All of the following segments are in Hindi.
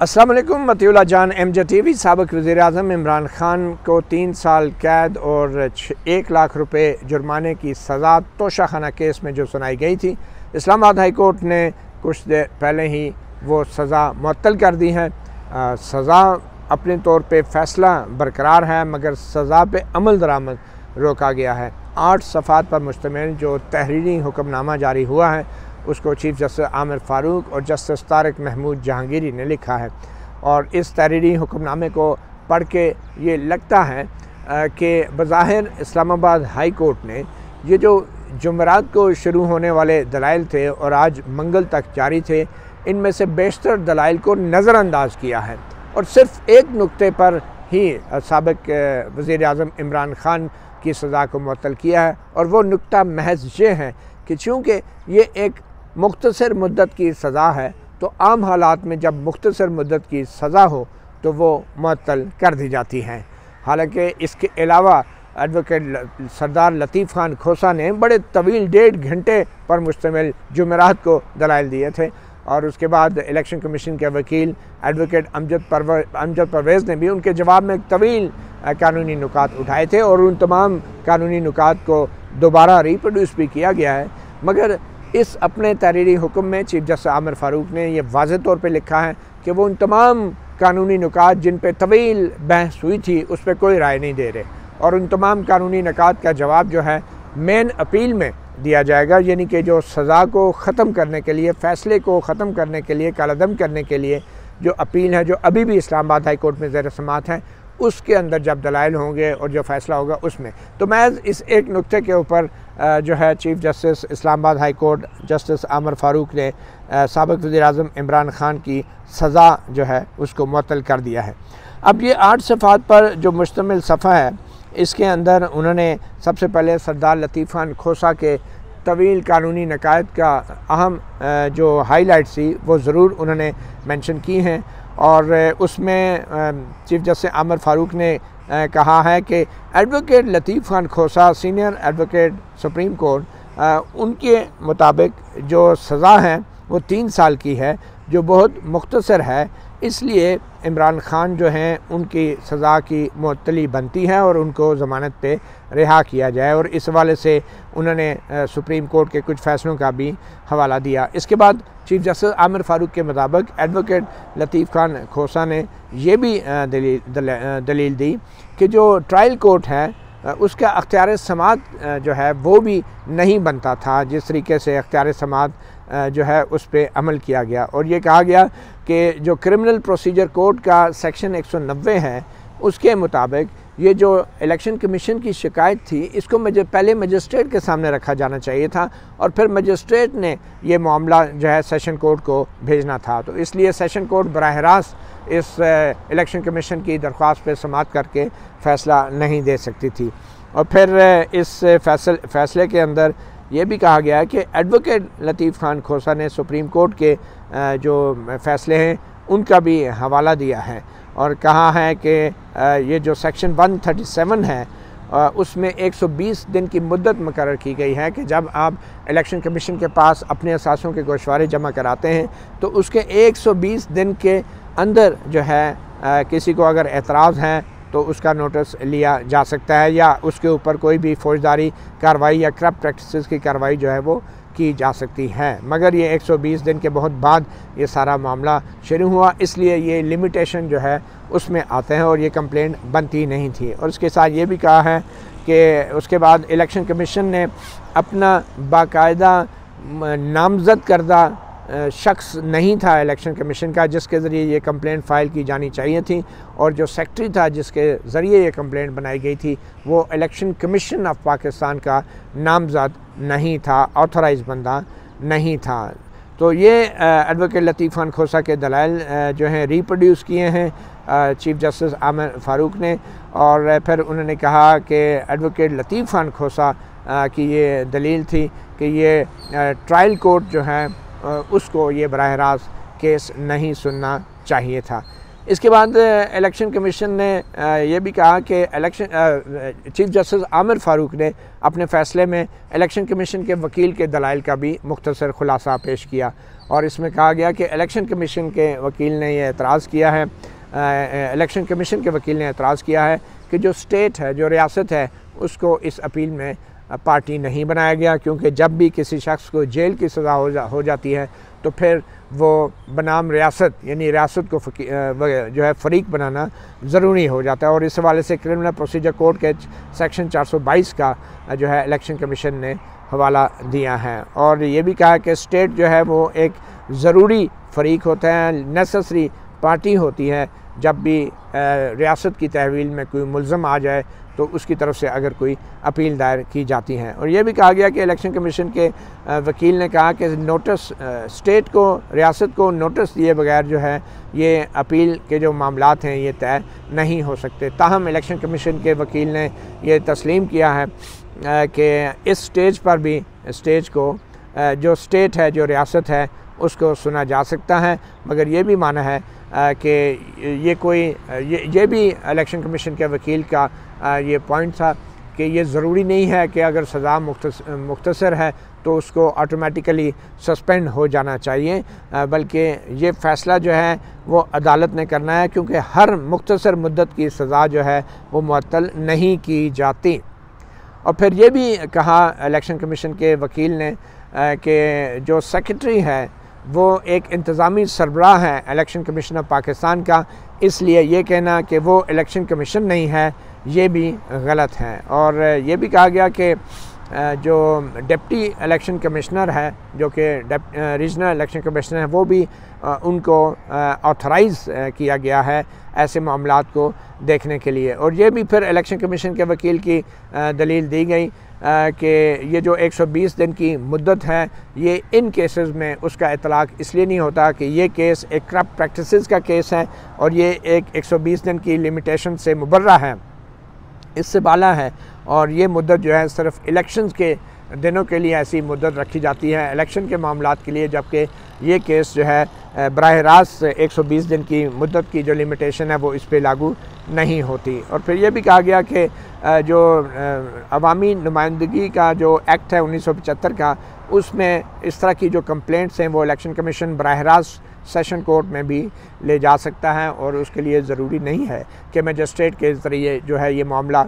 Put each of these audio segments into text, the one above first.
अस्सलाम वालेकुम। मतिउल्लाह जान MJ TV साबिक़ वज़ीर-ए-आज़म इमरान ख़ान को 3 साल कैद और 1 लाख रुपए जुर्माने की सज़ा तोशाखाना केस में जो सुनाई गई थी, इस्लामाबाद हाई कोर्ट ने कुछ देर पहले ही वो सज़ा मुअत्तल कर दी है। सज़ा अपने तौर पे फ़ैसला बरकरार है, मगर सज़ा पे अमल दरामद रोका गया है। 8 सफ़ात पर मुश्तमिल जो तहरीरी हुक्मनामा जारी हुआ है, उसको चीफ़ जस्टिस आमिर फ़ारूक और जस्टिस तारिक महमूद जहांगीरी ने लिखा है। और इस तहरीरी हुक्मनामे को पढ़ के ये लगता है कि बज़ाहिर इस्लामाबाद हाई कोर्ट ने ये जो जुमेरात को शुरू होने वाले दलाइल थे और आज मंगल तक जारी थे, इनमें से बेशतर दलाइल को नज़रअंदाज किया है और सिर्फ़ एक नुक्ते पर ही साबिक़ वज़ीर-ए-आज़म इमरान ख़ान की सज़ा को मुअत्तल किया है। और वो नुक्ता महज ये है कि चूँकि ये एक मुख्तसर मुद्दत की सज़ा है, तो आम हालात में जब मुख्तसर मुद्दत की सज़ा हो तो वो मुअत्तल कर दी जाती है। हालांकि इसके अलावा एडवोकेट सरदार लतीफ़ खान खोसा ने बड़े तवील 1.5 घंटे पर मुश्तमिल जुमेरात को दलाइल दिए थे और उसके बाद इलेक्शन कमीशन के वकील एडवोकेट अमजद परवेज़ ने भी उनके जवाब में तवील कानूनी नुकात उठाए थे और उन तमाम कानूनी नुकात को दोबारा रिप्रोड्यूस भी किया गया है। मगर इस अपने तहरीरी हुक्म में चीफ जस्टिस आमिर फ़ारूक ने यह वाज़ेह तौर पे लिखा है कि वो उन तमाम कानूनी नुकात जिन पे तवील बहस हुई थी उस पर कोई राय नहीं दे रहे और उन तमाम कानूनी नुकात का जवाब जो है मेन अपील में दिया जाएगा, यानी कि जो सज़ा को ख़त्म करने के लिए, फ़ैसले को ख़त्म करने के लिए, कालअदम करने के लिए जो अपील है, जो अभी भी इस्लामाबाद हाई कोर्ट में ज़ेर समाअत है, उसके अंदर जब दलाइल होंगे और जो फ़ैसला होगा उसमें। तो महज इस एक नुक्ते के ऊपर जो है chief justice Islamabad high court justice Aamir Farooq ने साबिक़ वज़ीर-ए-आज़म इमरान ख़ान की सज़ा जो है उसको मुअत्तल कर दिया है। अब ये 8 सफ़ात पर जो मुश्तमिल सफ़ा है, इसके अंदर उन्होंने सबसे पहले सरदार लतीफ़ खान खोसा के तवील कानूनी नकायत का अहम जो हाईलाइट्स थी वो ज़रूर उन्होंने मेंशन की हैं और उसमें चीफ़ जस्टिस आमिर फ़ारूक ने कहा है कि एडवोकेट लतीफ़ खान खोसा सीनियर एडवोकेट सुप्रीम कोर्ट, उनके मुताबिक जो सज़ा है वो 3 साल की है, जो बहुत मुख्तसर है। इसलिए इमरान ख़ान जो हैं उनकी सज़ा की मुअत्तली बनती है और उनको ज़मानत पे रिहा किया जाए और इस हवाले से उन्होंने सुप्रीम कोर्ट के कुछ फ़ैसलों का भी हवाला दिया। इसके बाद चीफ़ जस्टिस आमिर फ़ारूक के मुताबिक एडवोकेट लतीफ़ खान खोसा ने ये भी दलील दी कि जो ट्रायल कोर्ट है उसका अख्तियार समाअत जो है वो भी नहीं बनता था, जिस तरीके से अख्तियार समाअत जो है उस पर अमल किया गया। और ये कहा गया कि जो क्रिमिनल प्रोसीजर कोड का सेक्शन 190 है, उसके मुताबिक ये जो इलेक्शन कमीशन की शिकायत थी, इसको पहले मजिस्ट्रेट के सामने रखा जाना चाहिए था और फिर मजिस्ट्रेट ने ये मामला जो है सेशन कोर्ट को भेजना था। तो इसलिए सेशन कोर्ट बराह रास्त इस इलेक्शन कमीशन की दरख्वास्त पर समाअत करके फ़ैसला नहीं दे सकती थी। और फिर इस फैसले के अंदर ये भी कहा गया है कि एडवोकेट लतीफ़ खान खोसा ने सुप्रीम कोर्ट के जो फ़ैसले हैं उनका भी हवाला दिया है और कहा है कि ये जो सेक्शन 137 है उसमें 120 दिन की मुद्दत मुकर्रर की गई है कि जब आप इलेक्शन कमीशन के पास अपने असासों के गोशवारे जमा कराते हैं तो उसके 120 दिन के अंदर जो है किसी को अगर एतराज़ है तो उसका नोटिस लिया जा सकता है या उसके ऊपर कोई भी फौजदारी कार्रवाई या करप्ट प्रैक्टिसेस की कार्रवाई जो है वो की जा सकती है। मगर ये 120 दिन के बहुत बाद ये सारा मामला शुरू हुआ, इसलिए ये लिमिटेशन जो है उसमें आते हैं और ये कंप्लेंट बनती नहीं थी। और उसके साथ ये भी कहा है कि उसके बाद इलेक्शन कमीशन ने अपना बाकायदा नामज़द करदा शख्स नहीं था इलेक्शन कमीशन का जिसके ज़रिए ये कंप्लेंट फ़ाइल की जानी चाहिए थी और जो सेक्रेटरी था जिसके ज़रिए ये कंप्लेंट बनाई गई थी वो इलेक्शन कमीशन ऑफ पाकिस्तान का नामज़द नहीं था, ऑथराइज़ बंदा नहीं था। तो ये एडवोकेट लतीफ़ खान खोसा के दलाइल जो हैं रिप्रोड्यूस किए हैं चीफ़ जस्टिस आमिर फ़ारूक ने और फिर उन्होंने कहा कि एडवोकेट लतीफ़ खान खोसा की ये दलील थी कि ये ट्रायल कोर्ट जो है उसको ये बराह रास्त केस नहीं सुनना चाहिए था। इसके बाद इलेक्शन कमीशन ने ये भी कहा कि चीफ जस्टिस आमिर फ़ारूक ने अपने फ़ैसले में इलेक्शन कमीशन के वकील के दलाइल का भी मुख्तसर खुलासा पेश किया और इसमें कहा गया कि इलेक्शन कमीशन के वकील ने यह एतराज़ किया है, इलेक्शन कमीशन के वकील ने एतराज़ किया है कि जो स्टेट है, जो रियासत है, उसको इस अपील में पार्टी नहीं बनाया गया, क्योंकि जब भी किसी शख्स को जेल की सज़ा हो जाती है तो फिर वो बनाम रियासत यानी रियासत को जो है फ़रीक बनाना ज़रूरी हो जाता है। और इस हवाले से क्रिमिनल प्रोसीजर कोड के सेक्शन 422 का जो है इलेक्शन कमीशन ने हवाला दिया है और ये भी कहा कि स्टेट जो है वो एक ज़रूरी फ़रीक होता है, नेसेसरी पार्टी होती है। जब भी रियासत की तहवील में कोई मुल्ज़म आ जाए तो उसकी तरफ से अगर कोई अपील दायर की जाती है। और ये भी कहा गया कि इलेक्शन कमीशन के वकील ने कहा कि नोटिस स्टेट को, रियासत को नोटिस दिए बगैर जो है ये अपील के जो मामलात हैं ये तय नहीं हो सकते। ताहम इलेक्शन कमीशन के वकील ने ये तस्लीम किया है कि इस स्टेज पर भी स्टेज को जो स्टेट है, जो रियासत है, उसको सुना जा सकता है, मगर ये भी माना है कि ये भी इलेक्शन कमीशन के वकील का ये पॉइंट था कि ये ज़रूरी नहीं है कि अगर सज़ा मुख्तसर है तो उसको ऑटोमेटिकली सस्पेंड हो जाना चाहिए, बल्कि ये फ़ैसला जो है वो अदालत ने करना है, क्योंकि हर मुख्तसर मुद्दत की सज़ा जो है वो मुअत्तल नहीं की जाती। और फिर ये भी कहा इलेक्शन कमीशन के वकील ने कि जो सेक्रेटरी है वो एक इंतज़ामी सरबराह है इलेक्शन कमीशन ऑफ पाकिस्तान का, इसलिए ये कहना कि वो इलेक्शन कमीशन नहीं है ये भी गलत है। और ये भी कहा गया कि जो डिप्टी इलेक्शन कमिश्नर है, जो कि रीजनल इलेक्शन कमिश्नर है, वो भी उनको ऑथराइज़ किया गया है ऐसे मामलात को देखने के लिए। और ये भी फिर इलेक्शन कमीशन के वकील की दलील दी गई कि ये जो 120 दिन की मुद्दत है ये इन केसेस में उसका इतलाक़ इसलिए नहीं होता कि ये केस एक करप्ट प्रैक्टिसेस का केस है और ये एक 120 दिन की लिमिटेशन से मुबर्रा है, इससे बाला है। और ये मुद्दत जो है सिर्फ इलेक्शंस के दिनों के लिए ऐसी मुद्दत रखी जाती है इलेक्शन के मामलात के लिए, जबकि ये केस जो है बराह रास्त 120 दिन की मुद्दत की जो लिमिटेशन है वो इस पे लागू नहीं होती। और फिर ये भी कहा गया कि जो अवामी नुमाइंदगी का जो एक्ट है 1975 का, उसमें इस तरह की जो कंप्लेंट्स हैं वो इलेक्शन कमीशन बराह रास्त सेशन कोर्ट में भी ले जा सकता है और उसके लिए ज़रूरी नहीं है कि मजिस्ट्रेट के ज़रिए जो है ये मामला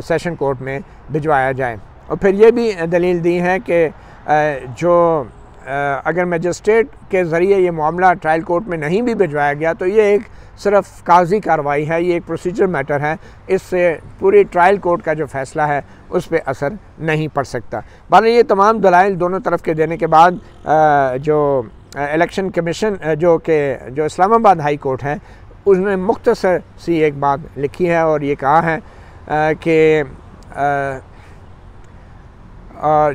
सेशन कोर्ट में भिजवाया जाए। और फिर ये भी दलील दी है कि अगर मजिस्ट्रेट के ज़रिए ये मामला ट्रायल कोर्ट में नहीं भी भिजवाया गया तो ये एक सिर्फ कागजी कार्रवाई है, ये एक प्रोसीजर मैटर है, इससे पूरी ट्रायल कोर्ट का जो फ़ैसला है उस पर असर नहीं पड़ सकता। बहरहाल ये तमाम दलाइल दोनों तरफ के देने के बाद जो इलेक्शन कमीशन जो इस्लामाबाद हाई कोर्ट है उसने मुख्तसर सी एक बात लिखी है और ये कहा है कि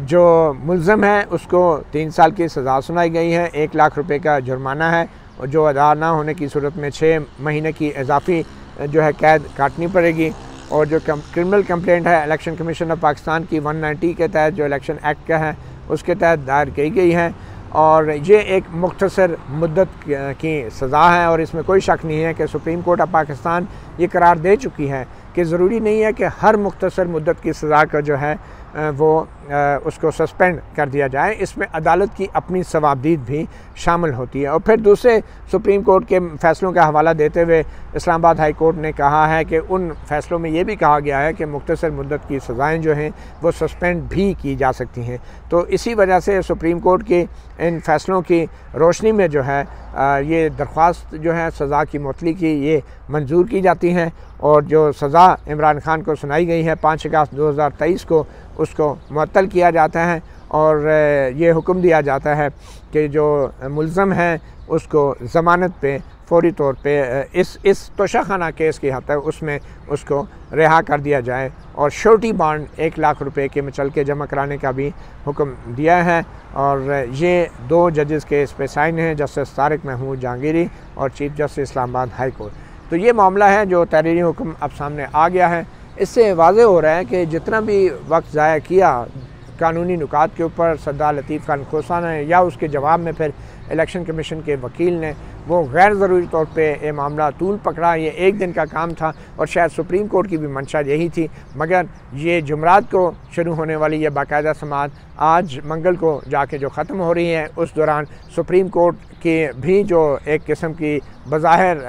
जो मुल्ज़म है उसको 3 साल की सज़ा सुनाई गई है, 1 लाख रुपए का जुर्माना है और जो अदा ना होने की सूरत में 6 महीने की इजाफी जो है कैद काटनी पड़ेगी। और जो क्रिमिनल कंप्लेंट है इलेक्शन कमीशन ऑफ पाकिस्तान की 190 के तहत जो इलेक्शन एक्ट का है उसके तहत दायर की गई है और ये एक मुख्तसर मुद्दत की सज़ा है। और इसमें कोई शक नहीं है कि सुप्रीम कोर्ट ऑफ पाकिस्तान ये करार दे चुकी है कि ज़रूरी नहीं है कि हर मुख्तसर मुद्दत की सज़ा का जो है वो उसको सस्पेंड कर दिया जाए, इसमें अदालत की अपनी सवाबदीद भी शामिल होती है। और फिर दूसरे सुप्रीम कोर्ट के फ़ैसलों का हवाला देते हुए इस्लामाबाद हाई कोर्ट ने कहा है कि उन फ़ैसलों में ये भी कहा गया है कि मुख्तसर मुद्दत की सज़ाएँ जो हैं वो सस्पेंड भी की जा सकती हैं। तो इसी वजह से सुप्रीम कोर्ट के इन फ़ैसलों की रोशनी में जो है ये दरख्वास्त जो है सज़ा की मुअत्तली की ये मंजूर की जाती हैं और जो सज़ा इमरान खान को सुनाई गई है 5 अगस्त 2023 को उसको मुअत्तल किया जाता है और ये हुक्म दिया जाता है कि जो मुल्ज़म है उसको ज़मानत पे फौरी तौर पे इस तोशाखाना केस की हद तक उसमें उसको रिहा कर दिया जाए और श्योरिटी बॉन्ड 1 लाख रुपए के मुचलके जमा कराने का भी हुक्म दिया है। और ये 2 जजेस के इस पे साइन हैं, जस्टिस तारिक महमूद जहांगीरी और chief justice Islamabad high court. तो ये मामला है जो तहरीरी हुक्म अब सामने आ गया है। इससे वाज़ेह हो रहा है कि जितना भी वक्त ज़ाया किया कानूनी नुकात के ऊपर सरदार लतीफ़ खान खोसा ने या उसके जवाब में फिर इलेक्शन कमीशन के वकील ने वो गैर ज़रूरी तौर पे ये मामला तूल पकड़ा। ये एक दिन का काम था और शायद सुप्रीम कोर्ट की भी मंशा यही थी, मगर ये जुमरात को शुरू होने वाली ये बाकायदा समाअत आज मंगल को जाके जो ख़त्म हो रही है, उस दौरान सुप्रीम कोर्ट की भी जो एक किस्म की बज़ाहिर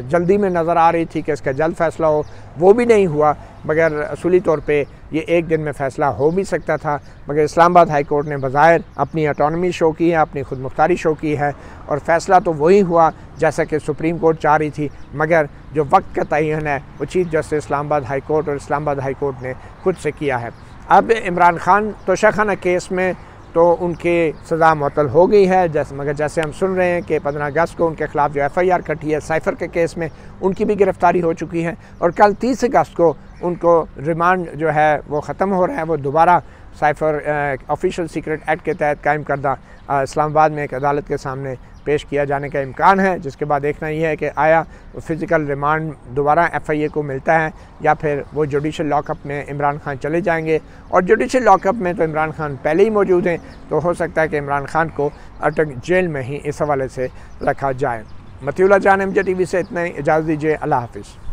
जल्दी में नज़र आ रही थी कि इसका जल्द फ़ैसला हो, वो भी नहीं हुआ। मगर असूली तौर पे ये एक दिन में फ़ैसला हो भी सकता था, मगर इस्लामाबाद हाई कोर्ट ने बज़ाहिर अपनी ऑटोनॉमी शो की है, अपनी खुद मुख्तारी शो की है और फ़ैसला तो वही हुआ जैसा कि सुप्रीम कोर्ट चाह रही थी, मगर जो वक्त का तयन है वो chief justice Islamabad high court और इस्लामाबाद हाई कोर्ट ने खुद से किया है। अब इमरान खान तोशाखाना केस में तो उनकी सज़ा मुअत्तल हो गई है, मगर जैसे हम सुन रहे हैं कि 15 अगस्त को उनके ख़िलाफ़ जो FIR कटी है साइफ़र के केस में, उनकी भी गिरफ़्तारी हो चुकी है और कल 30 अगस्त को उनको रिमांड जो है वो ख़त्म हो रहा है। वो दोबारा साइफ़र ऑफिशियल सीक्रेट एक्ट के तहत कायम करदा इस्लामाबाद में एक अदालत के सामने पेश किया जाने का इम्कान है, जिसके बाद देखना यह है कि आया फ़िज़िकल रिमांड दोबारा FIA को मिलता है या फिर वो जुडिशल लॉकअप में इमरान खान चले जाएंगे। और जुडिशल लॉकअप में तो इमरान खान पहले ही मौजूद हैं, तो हो सकता है कि इमरान खान को अटक जेल में ही इस हवाले से रखा जाए। मतीउल्लाह जान MJ TV से इतना ही, इजाज़त दीजिए। अल्लाह हाफ़िज़।